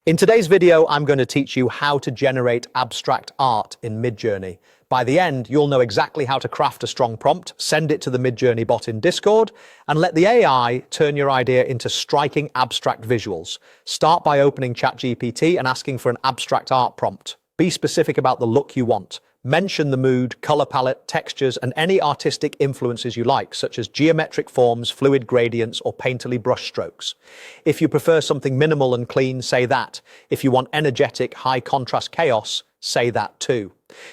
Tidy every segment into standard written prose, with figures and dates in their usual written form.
In today's video, I'm going to teach you how to generate abstract art in Midjourney. By the end, you'll know exactly how to craft a strong prompt, send it to the Midjourney bot in Discord, and let the AI turn your idea into striking abstract visuals. Start by opening ChatGPT and asking for an abstract art prompt. Be specific about the look you want. Mention the mood, color palette, textures, and any artistic influences you like, such as geometric forms, fluid gradients, or painterly brushstrokes. If you prefer something minimal and clean, say that. If you want energetic, high-contrast chaos, say that too.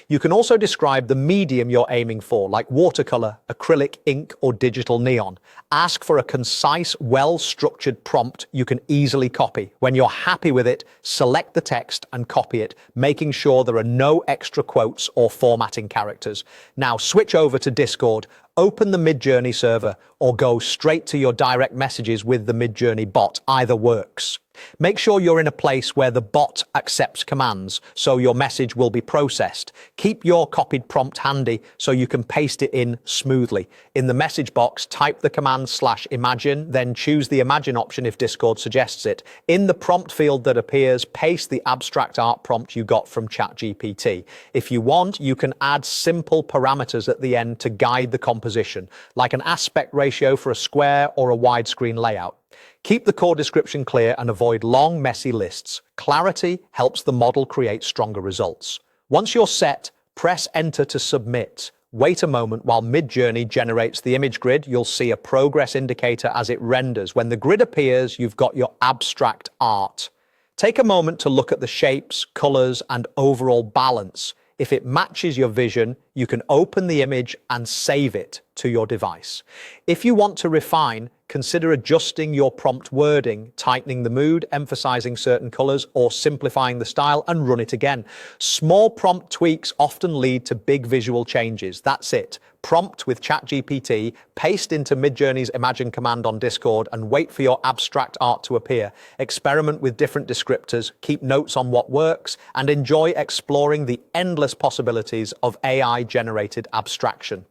You can also describe the medium you're aiming for, like watercolor, acrylic, ink, or digital neon. Ask for a concise, well-structured prompt you can easily copy. When you're happy with it, select the text and copy it, making sure there are no extra quotes or formatting characters. Now switch over to Discord, open the Midjourney server, or go straight to your direct messages with the Midjourney bot. Either works. Make sure you're in a place where the bot accepts commands, so your message will be processed. Keep your copied prompt handy so you can paste it in smoothly. In the message box, type the command /imagine, then choose the imagine option if Discord suggests it. In the prompt field that appears, paste the abstract art prompt you got from ChatGPT. If you want, you can add simple parameters at the end to guide the composition, like an aspect ratio for a square or a widescreen layout. Keep the core description clear and avoid long, messy lists. Clarity helps the model create stronger results. Once you're set, press Enter to submit. Wait a moment while Midjourney generates the image grid. You'll see a progress indicator as it renders. When the grid appears, you've got your abstract art. Take a moment to look at the shapes, colors, and overall balance. If it matches your vision, you can open the image and save it to your device. If you want to refine, consider adjusting your prompt wording, tightening the mood, emphasizing certain colors, or simplifying the style, and run it again. Small prompt tweaks often lead to big visual changes. That's it. Prompt with ChatGPT, paste into Midjourney's Imagine command on Discord, and wait for your abstract art to appear. Experiment with different descriptors, keep notes on what works, and enjoy exploring the endless possibilities of AI-generated abstraction.